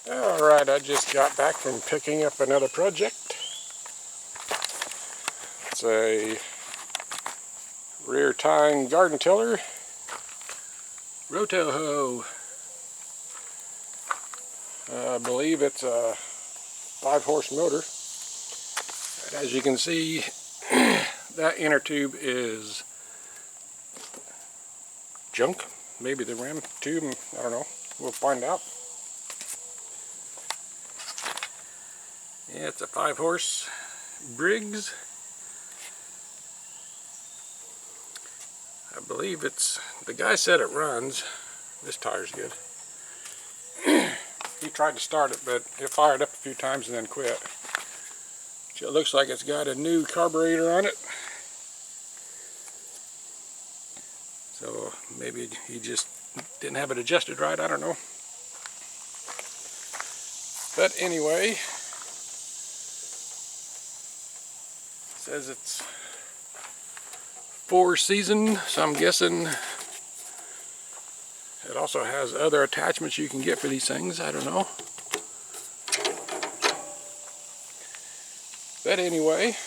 Alright, I just got back from picking up another project. It's a rear tying garden tiller, roto-hoe. I believe it's a 5-horse motor. And as you can see, that inner tube is junk. Maybe the ram tube, I don't know. We'll find out. Yeah, it's a 5-horse Briggs. I believe it's, the guy said it runs. This tire's good. He tried to start it, but it fired up a few times and then quit. It looks like it's got a new carburetor on it. So maybe he just didn't have it adjusted right, I don't know. But anyway, it says it's 4-season, so I'm guessing it also has other attachments you can get for these things, I don't know. But anyway,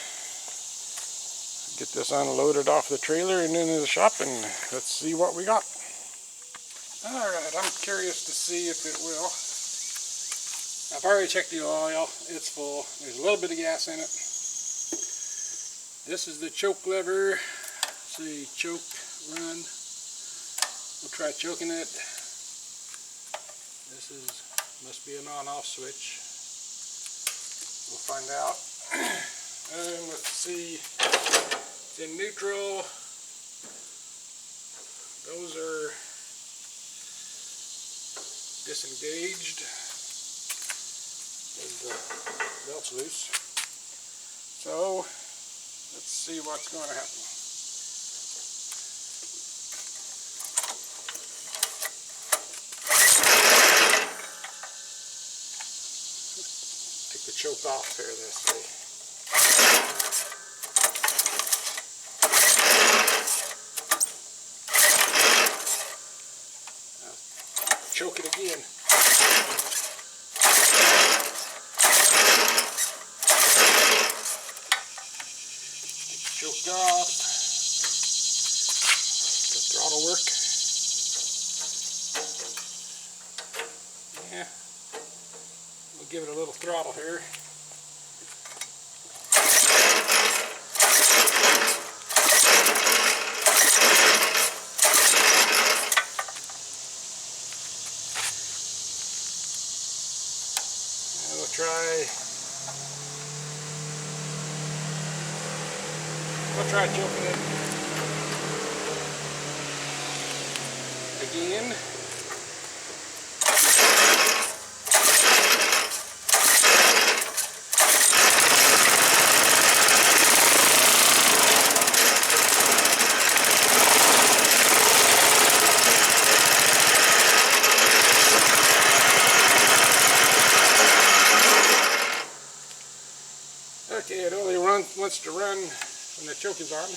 get this unloaded off the trailer and into the shop, and let's see what we got. Alright, I'm curious to see if it will. I've already checked the oil, it's full. There's a little bit of gas in it. This is the choke lever. See, choke, run. We'll try choking it. This must be an on-off switch. We'll find out. And let's see, it's in neutral. Those are disengaged. And the belt's loose. So let's see what's going to happen. Take the choke off here this way. Choke it again. Choked off. The throttle work. Yeah. We'll give it a little throttle here. We'll try choking it again. Okay, it only wants to run when the choke is on.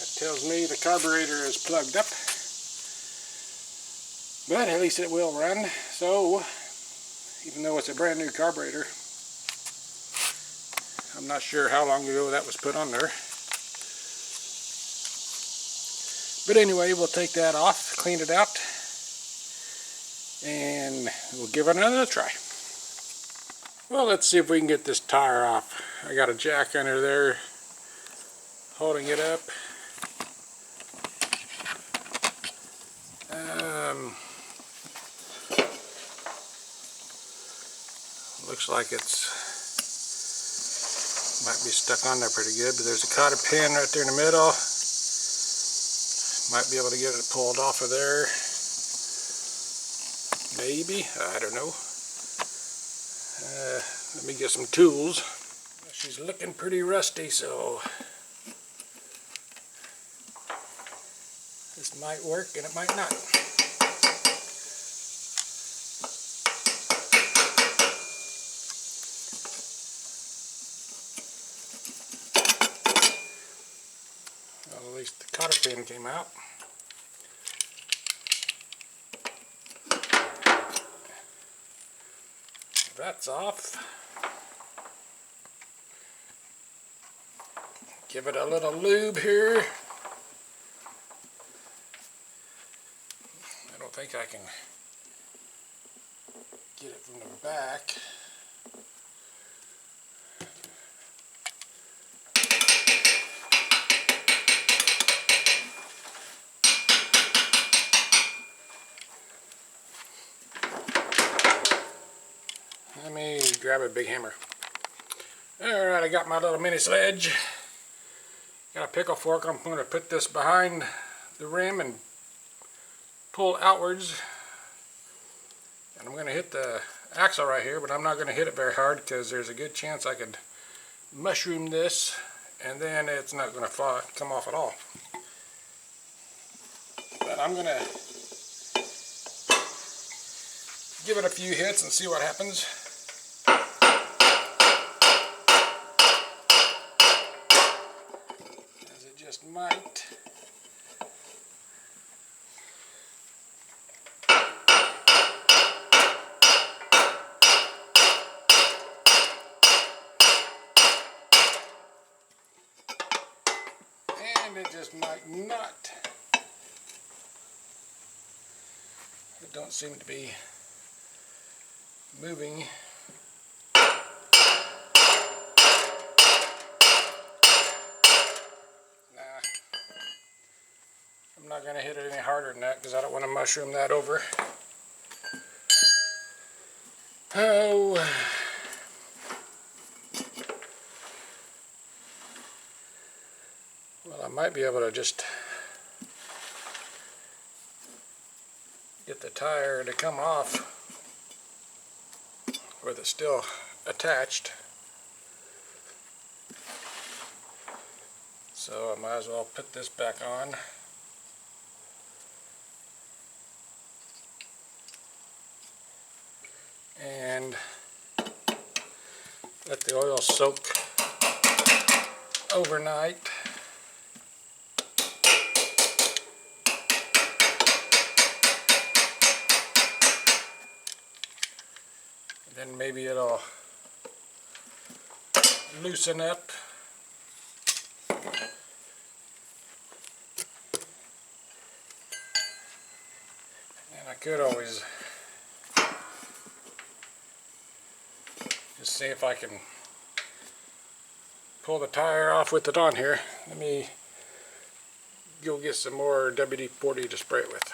That tells me the carburetor is plugged up. But at least it will run. So, even though it's a brand new carburetor, I'm not sure how long ago that was put on there. But anyway, we'll take that off, clean it out, and we'll give it another try. Well, let's see if we can get this tire off. I got a jack under there holding it up. Looks like it's might be stuck on there pretty good, but there's a cotter pin right there in the middle. Might be able to get it pulled off of there. Maybe, I don't know. Let me get some tools. She's looking pretty rusty, so this might work and it might not. Well, at least the cotter pin came out. That's off. Give it a little lube here. I don't think I can get it from the back. Let me grab a big hammer. Alright, I got my little mini sledge. Got a pickle fork. I'm going to put this behind the rim and pull outwards. And I'm going to hit the axle right here, but I'm not going to hit it very hard because there's a good chance I could mushroom this and then it's not going to come off at all. But I'm going to give it a few hits and see what happens. As it just might. And it just might not. It don't seem to be moving. Nah. I'm not going to hit it any harder than that because I don't want to mushroom that over. Oh. Well, I might be able to just get the tire to come off with it still attached. So I might as well put this back on. And let the oil soak overnight. Then maybe it'll loosen up. And I could always just see if I can pull the tire off with it on here. Let me go get some more WD-40 to spray it with.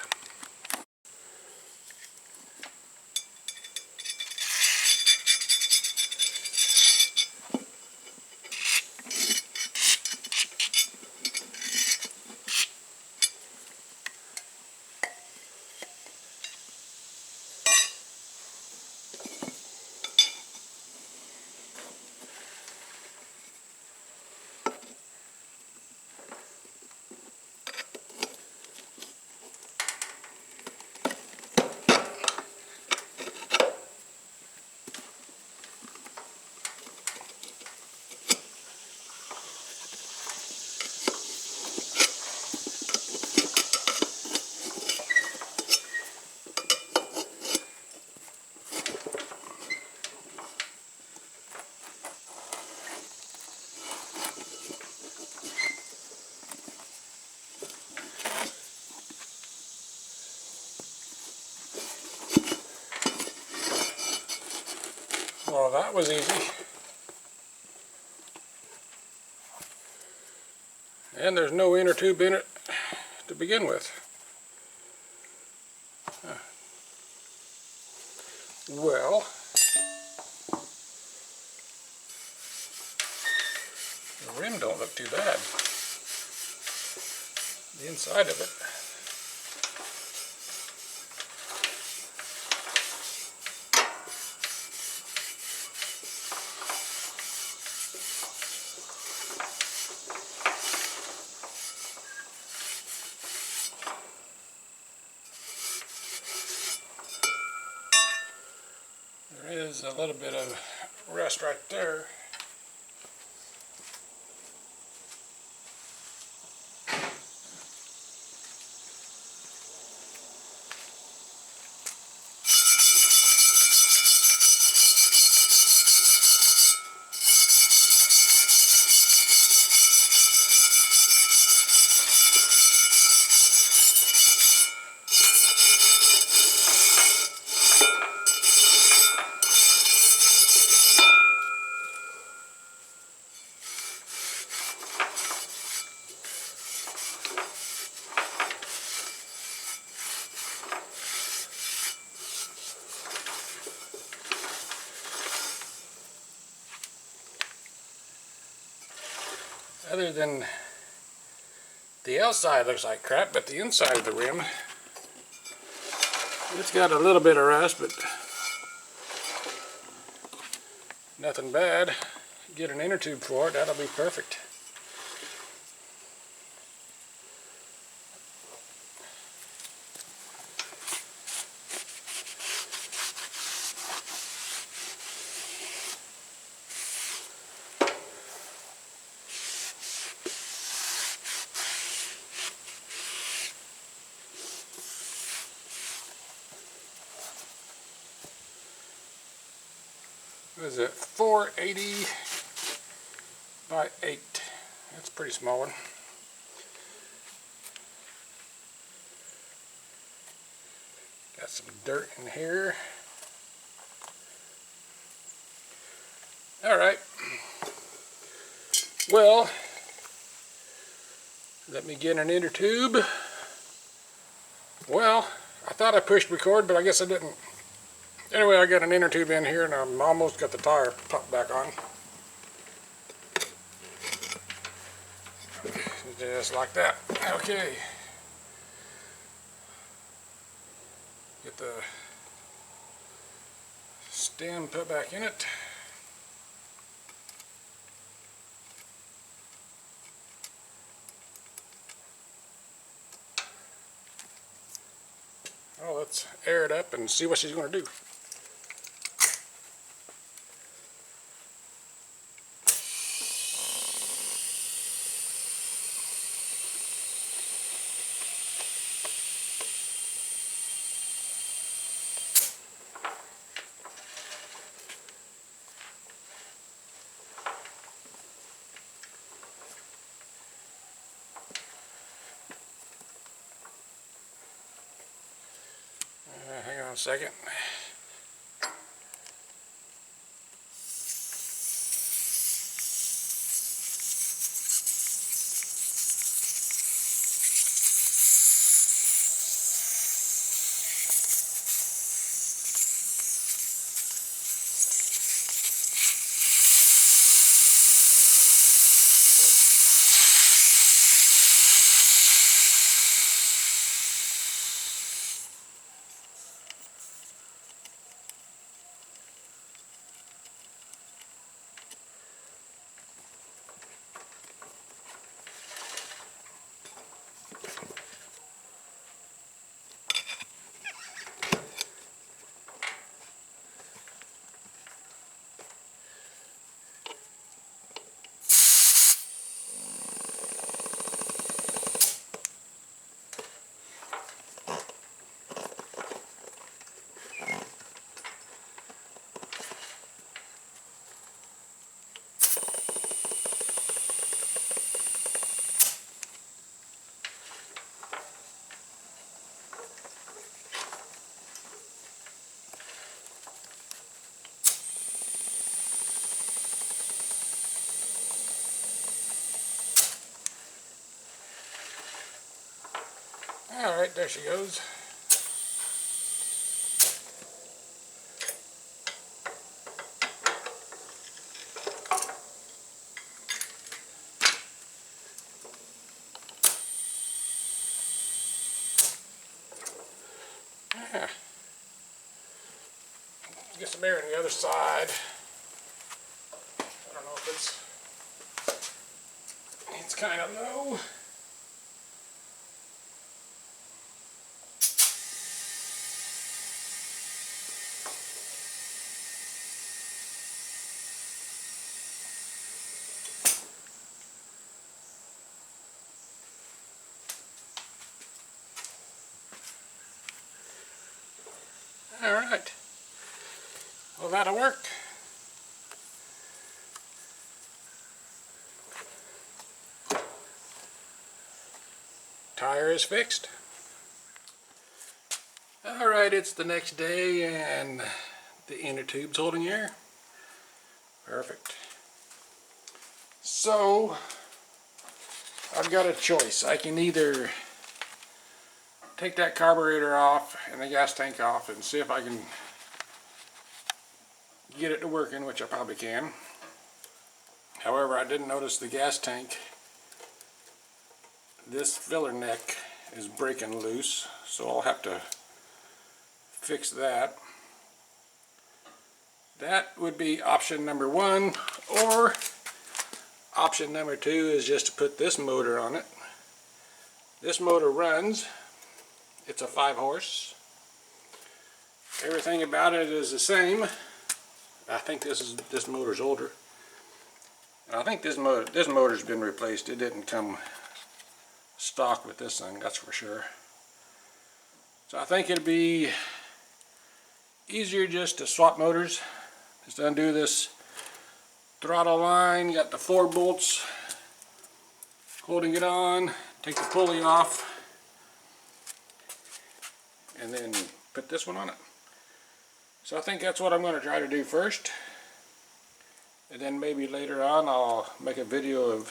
Well, that was easy. And there's no inner tube in it to begin with. Well, the rim don't look too bad. The inside of it. There is a little bit of rust right there. other than the outside looks like crap, but the inside of the rim, it's got a little bit of rust, but nothing bad. Get an inner tube for it, that'll be perfect. What is it, 480 by 8. That's a pretty small one. Got some dirt in here. Alright. Well, let me get an inner tube. Well, I thought I pushed record, but I guess I didn't. Anyway, I got an inner tube in here and I'm almost got the tire popped back on. Just like that. Okay. Get the stem put back in it. Oh, let's air it up and see what she's going to do. Hang on a second. Alright, there she goes. Yeah. Get some air on the other side. I don't know if it's kind of low. Alright. Well, that'll work. Tire is fixed. Alright, it's the next day and the inner tube's holding air. Perfect. So, I've got a choice. I can either take that carburetor off and the gas tank off and see if I can get it to working, which I probably can. However, I didn't notice the gas tank this filler neck is breaking loose, so I'll have to fix that. That would be option number one, or option number two is just to put this motor on it. This motor runs, it's a 5-horse. Everything about it is the same. I think this motor's older. I think this motor's been replaced. It didn't come stock with this thing, that's for sure. So I think it'd be easier just to swap motors. Just undo this throttle line. You got the 4 bolts holding it on. Take the pulley off, and then put this one on it. So I think that's what I'm going to try to do first, and then maybe later on I'll make a video of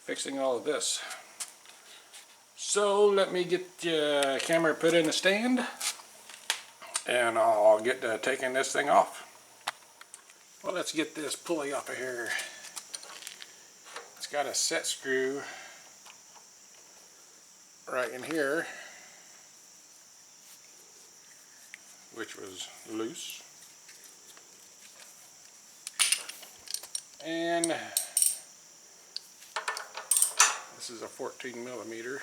fixing all of this. So let me get the camera put in the stand, and I'll get to taking this thing off. Well, let's get this pulley off of here. It's got a set screw right in here, which was loose. And this is a 14 millimeter.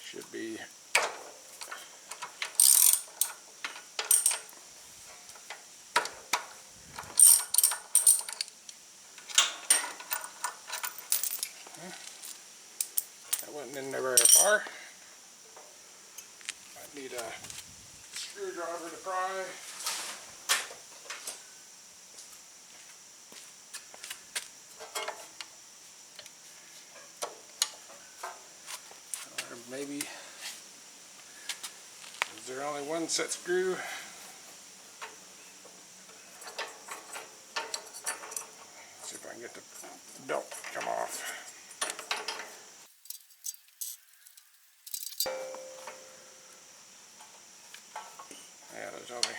Should be that wasn't in there very far. I need a screwdriver to pry. Or maybe, is there only one set screw? Let's see if I can get the belt to come off. Yeah, there's only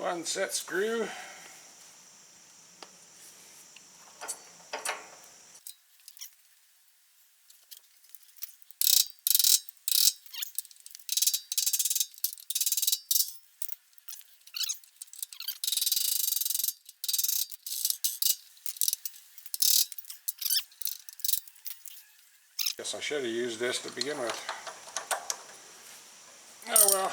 one set screw. Guess I should have used this to begin with. Oh well.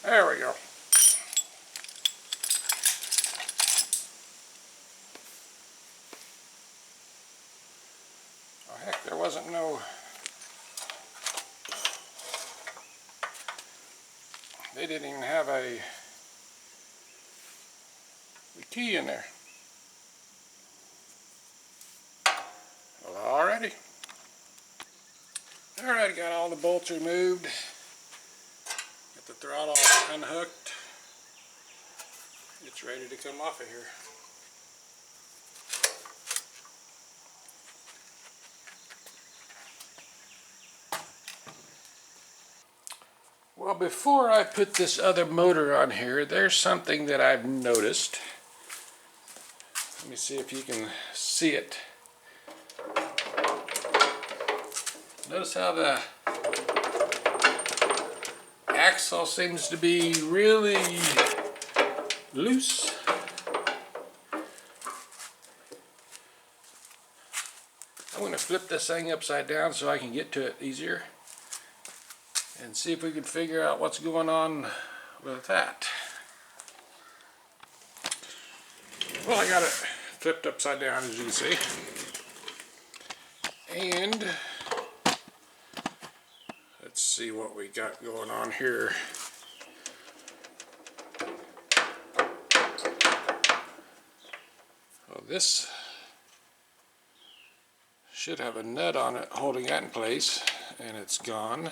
There we go. Oh heck, there wasn't no... They didn't even have a key in there. Well, alrighty. Alright, got all the bolts removed. Got the throttle unhooked. It's ready to come off of here. Well, before I put this other motor on here, there's something that I've noticed. Let me see if you can see it. Notice how the axle seems to be really loose. I'm going to flip this thing upside down so I can get to it easier and see if we can figure out what's going on with that. Well, I got it flipped upside down, as you can see. And let's see what we got going on here. Well, This should have a nut on it holding that in place, and it's gone.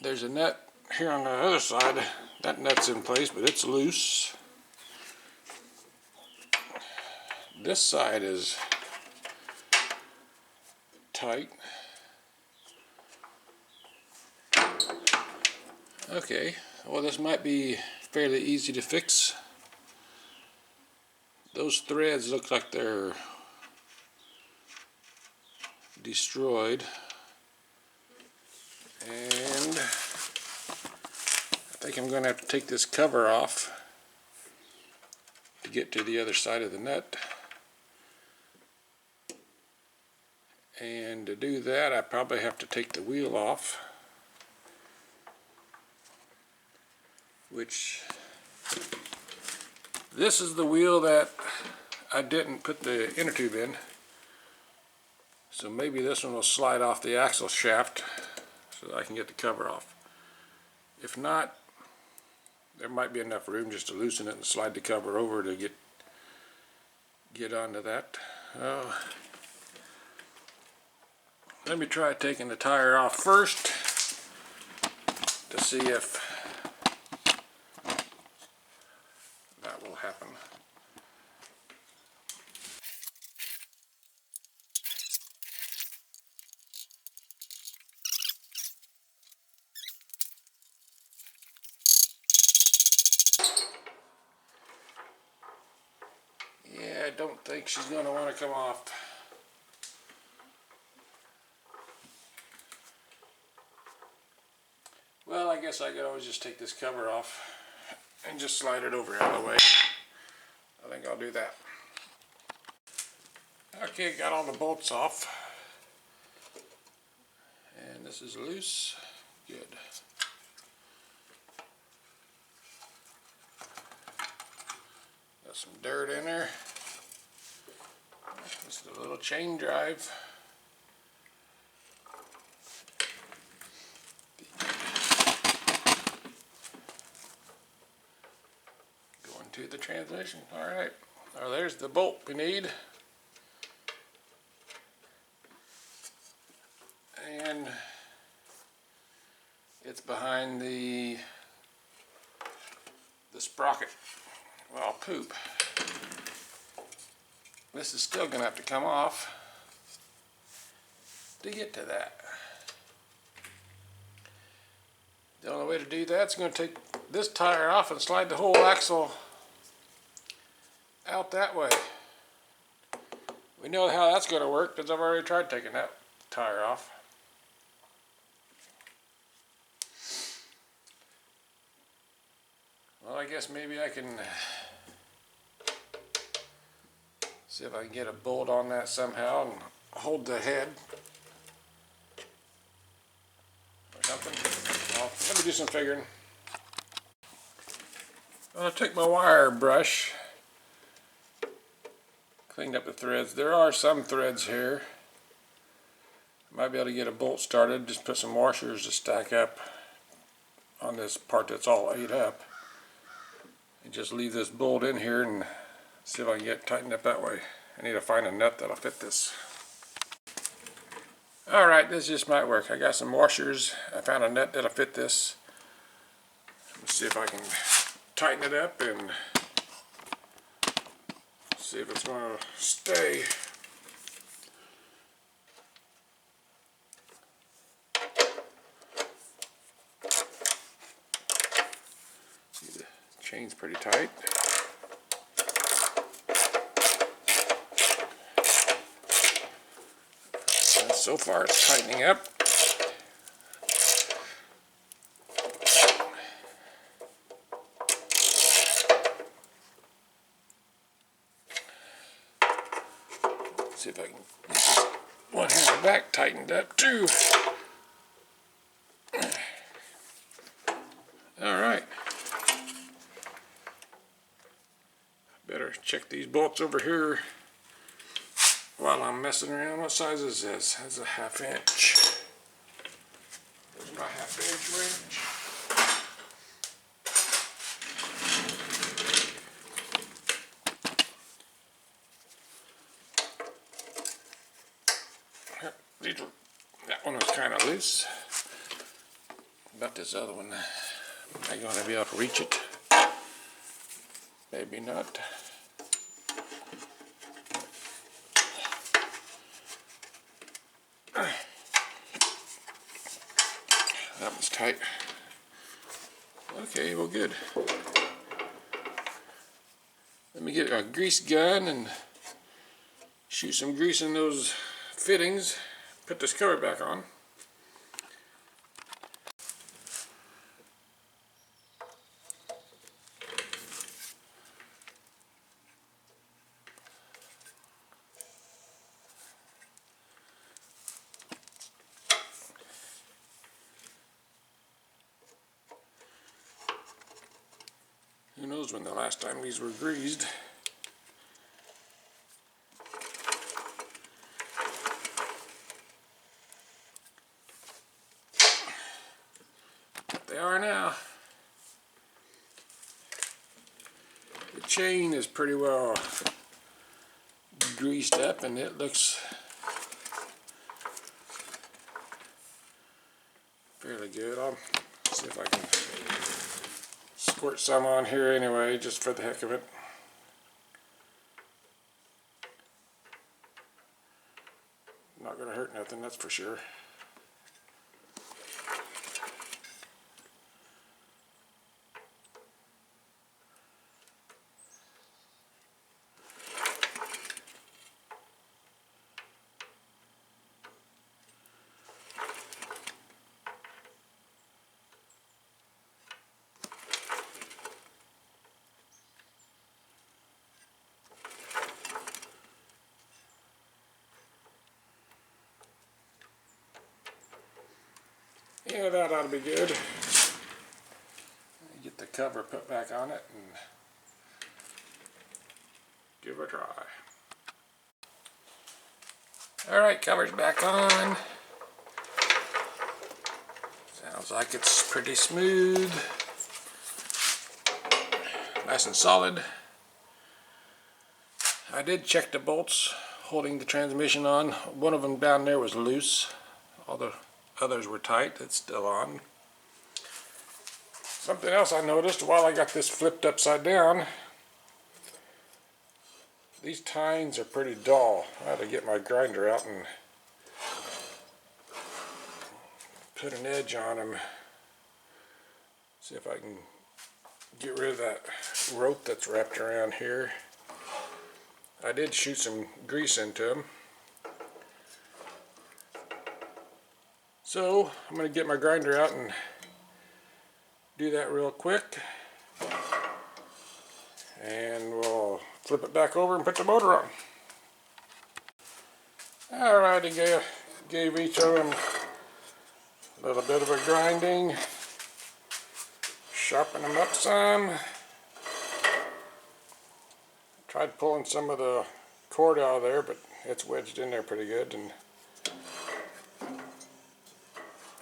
There's a nut here on the other side. That nut's in place, but it's loose. This side is tight. Okay, well, this might be fairly easy to fix. Those threads look like they're destroyed, and I think I'm going to have to take this cover off to get to the other side of the nut. And to do that, I probably have to take the wheel off, which this is the wheel that I didn't put the inner tube in. So maybe this one will slide off the axle shaft so that I can get the cover off. If not, there might be enough room just to loosen it and slide the cover over to get onto that. Let me try taking the tire off first to see if that will happen. Yeah, I don't think she's going to want to come off. Well, I guess I could always just take this cover off and just slide it over out of the way. I think I'll do that. Okay, got all the bolts off. And this is loose. Good. Got some dirt in there. This is a little chain drive. To the transmission. Alright, now there's the bolt we need, and it's behind the sprocket. Well, poop. This is still gonna have to come off to get to that. The only way to do that is going to take this tire off and slide the whole axle out that way. We know how that's going to work because I've already tried taking that tire off. Well, I guess maybe I can see if I can get a bolt on that somehow and hold the head or something. Well, let me do some figuring. I'll take my wire brush, cleaned up the threads. There are some threads here. Might be able to get a bolt started. Just put some washers to stack up on this part that's all ate up. And just leave this bolt in here and see if I can get it tightened up that way. I need to find a nut that'll fit this. Alright, this just might work. I got some washers. I found a nut that'll fit this. Let's see if I can tighten it up and see if it's going to stay. See, the chain's pretty tight. And so far it's tightening up. See if I can get this one here in the back tightened up too. Alright. Better check these bolts over here while I'm messing around. What size is this? That's a 1/2 inch. There's my 1/2 inch wrench. That one was kind of loose. About this other one, am I going to be able to reach it? Maybe not. That one's tight. Okay, well, good. Let me get a grease gun and shoot some grease in those fittings. Put this cover back on. Who knows when the last time these were greased. But they are now. The chain is pretty well greased up and it looks fairly good. I'll see if I can squirt some on here anyway, just for the heck of it. Not going to hurt nothing, that's for sure. Yeah, that ought to be good. Get the cover put back on it and give it a try. Alright, cover's back on. Sounds like it's pretty smooth. Nice and solid. I did check the bolts holding the transmission on. One of them down there was loose. All the others were tight. It's still on. Something else I noticed while I got this flipped upside down, these tines are pretty dull. I had to get my grinder out and put an edge on them. See if I can get rid of that rope that's wrapped around here. I did shoot some grease into them. So I'm going to get my grinder out and do that real quick, and we'll flip it back over and put the motor on. Alrighty, gave each of them a little bit of a grinding, sharpen them up some. Tried pulling some of the cord out of there, but it's wedged in there pretty good, and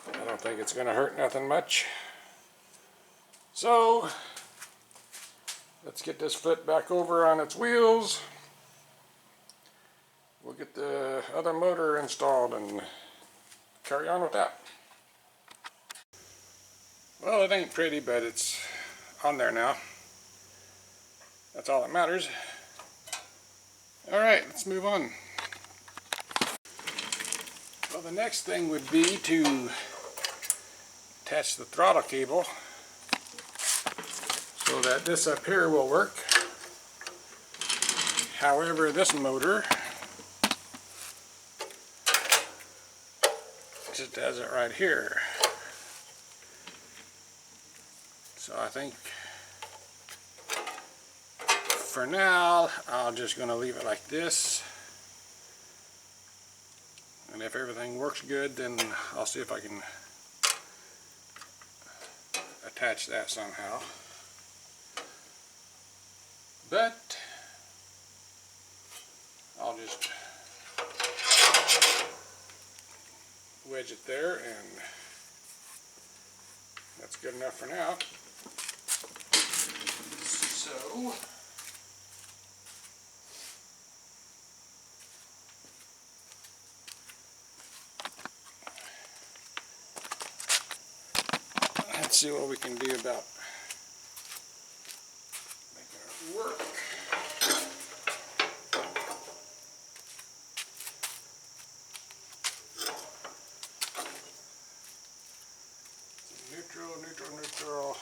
I don't think it's going to hurt nothing much. So let's get this flipped back over on its wheels. We'll get the other motor installed and carry on with that. Well, it ain't pretty, but it's on there now. That's all that matters. Alright, let's move on. Well, the next thing would be to attach the throttle cable so that this up here will work. However, this motor just has it right here. So I think for now I'm just going to leave it like this, and if everything works good, then I'll see if I can attach that somehow. But I'll just wedge it there, and that's good enough for now. So Let's see what we can do about making it work. Neutral, neutral, neutral.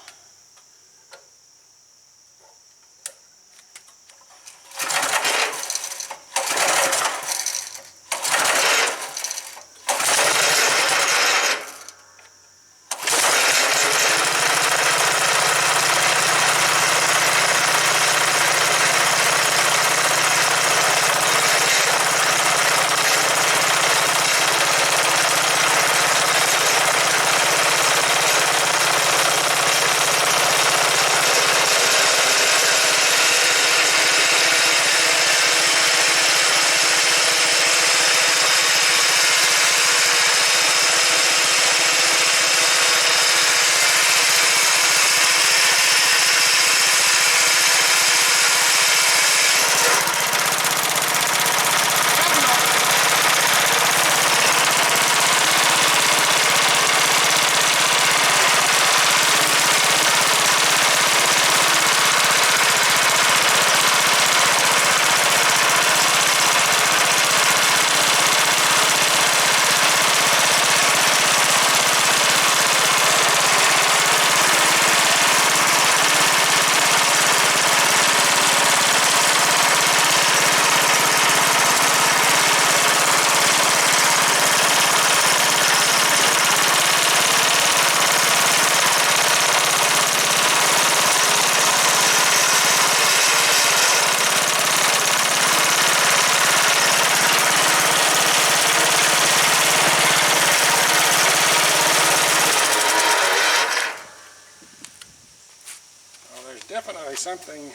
Definitely something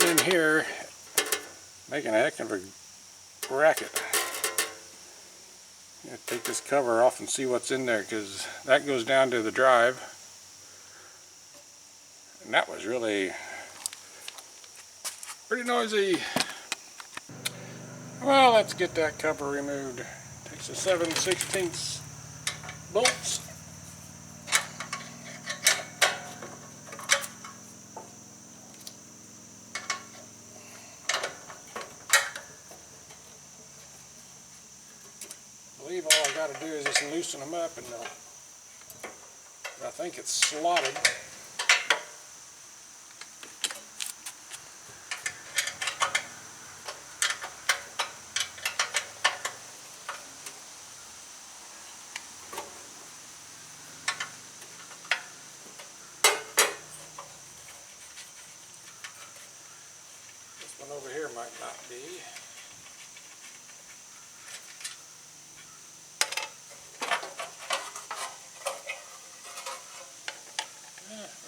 in here making a heck of a racket. I'm going to take this cover off and see what's in there, because that goes down to the drive, and that was really pretty noisy. Well, let's get that cover removed. Takes the 7/16 bolts. I believe all I got to do is just loosen them up, and I think it's slotted. This one over here might not be.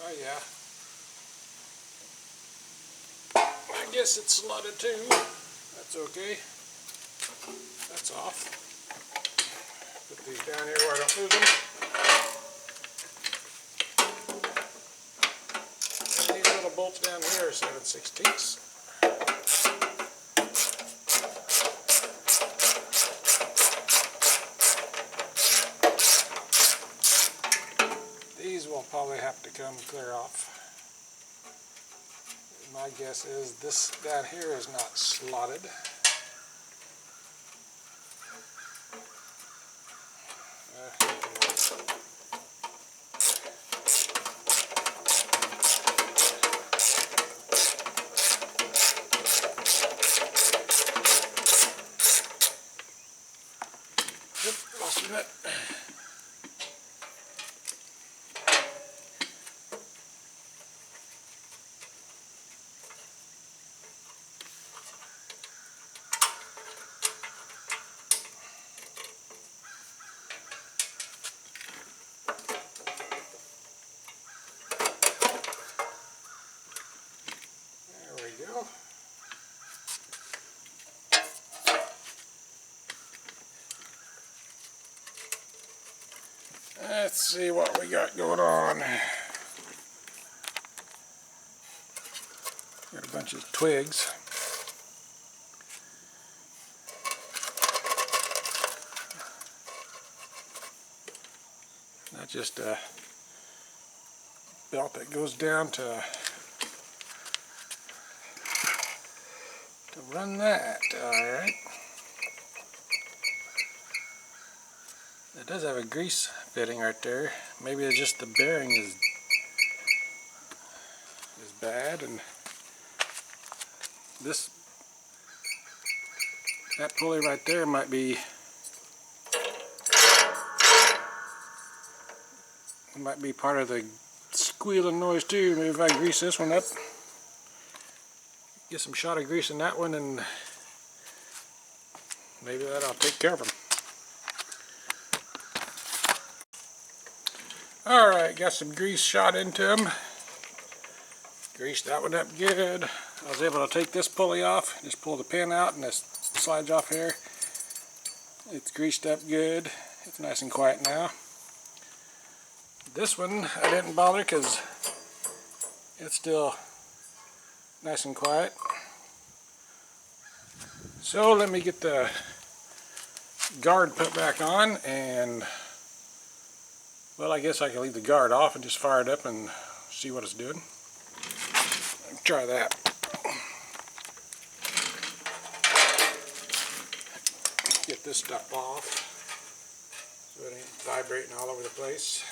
Oh yeah. I guess it's slotted too. That's okay. That's off. Put these down here where I don't lose them. And these little bolts down here are 7/16. These will probably have to come clear off. My guess is this down here is not slotted. Lost a nut. Go. Let's see what we got going on. Got a bunch of twigs. Not just a belt that goes down to run that. Alright. It does have a grease fitting right there. Maybe it's just the bearing is bad, and that pulley right there might be part of the squealing noise too. Maybe if I grease this one up, get some shot of grease in that one, and maybe that'll take care of them. Alright, got some grease shot into them. Greased that one up good. I was able to take this pulley off, just pull the pin out, and this slides off here. It's greased up good. It's nice and quiet now. This one I didn't bother because it's still nice and quiet. So let me get the guard put back on, and well, I guess I can leave the guard off and just fire it up and see what it's doing. Try that. Get this stuff off so it ain't vibrating all over the place.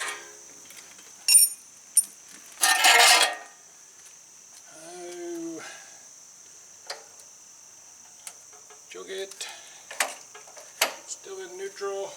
Oh, jog it. Still in neutral.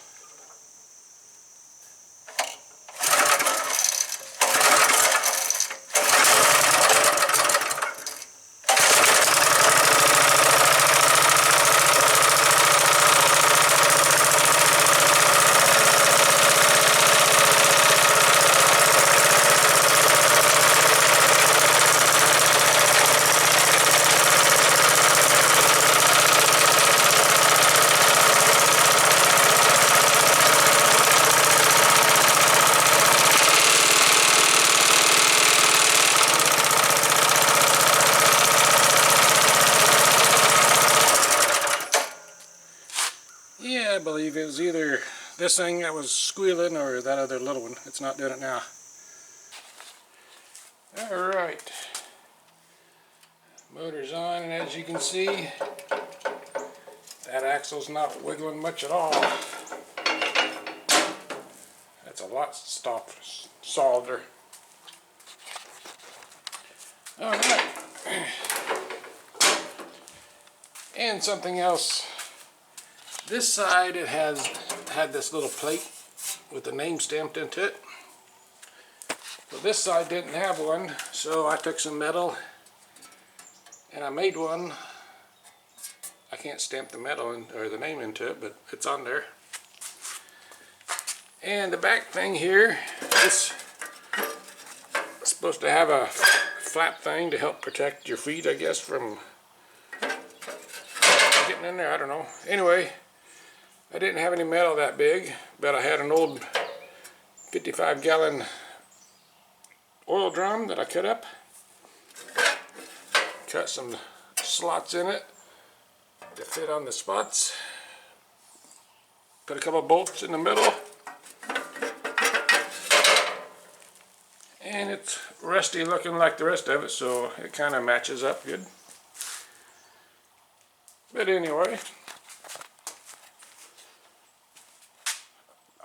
Yeah, I believe it was either this thing that was squealing or that other little one. It's not doing it now. Alright. Motor's on, and as you can see, that axle's not wiggling much at all. That's a lot softer. Alright. And something else. This side, it had this little plate with the name stamped into it. Well, this side didn't have one, so I took some metal and I made one. I can't stamp the metal or the name into it, but it's on there. And the back thing here, it's supposed to have a flap thing to help protect your feet, I guess, from getting in there. I don't know. Anyway, I didn't have any metal that big, but I had an old 55-gallon oil drum that I cut up. Cut some slots in it to fit on the spots. Put a couple bolts in the middle. And it's rusty looking like the rest of it, so it kind of matches up good. But anyway,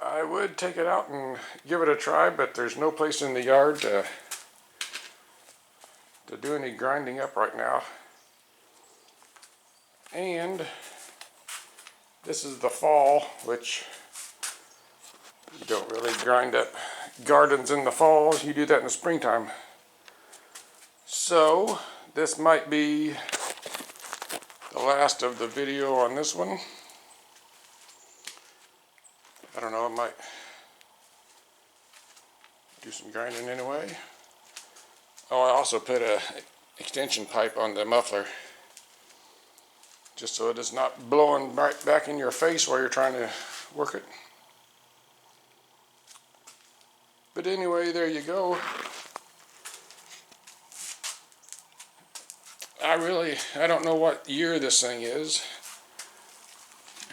I would take it out and give it a try, but there's no place in the yard to do any grinding up right now. And this is the fall, which you don't really grind up gardens in the fall. You do that in the springtime. So this might be the last of the video on this one. I don't know, I might do some grinding anyway. Oh, I also put a extension pipe on the muffler, just so it is not blowing right back in your face while you're trying to work it. But anyway, there you go. I don't know what year this thing is.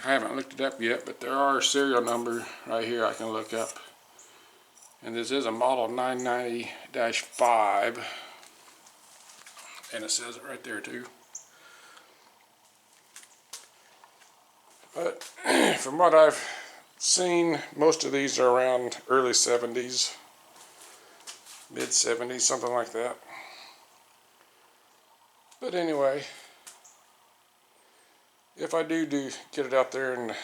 I haven't looked it up yet, but there are serial numbers right here I can look up. And this is a model 990-5, and it says it right there too. But from what I've seen, most of these are around early 70s, mid 70s, something like that. But anyway, if I do get it out there and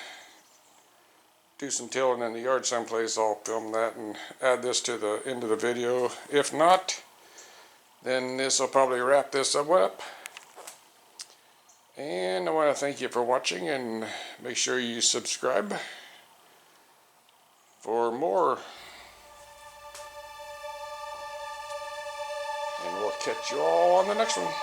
do some tilling in the yard someplace, I'll film that and add this to the end of the video. If not, then this will probably wrap this up. And I want to thank you for watching, and make sure you subscribe for more. And we'll catch you all on the next one.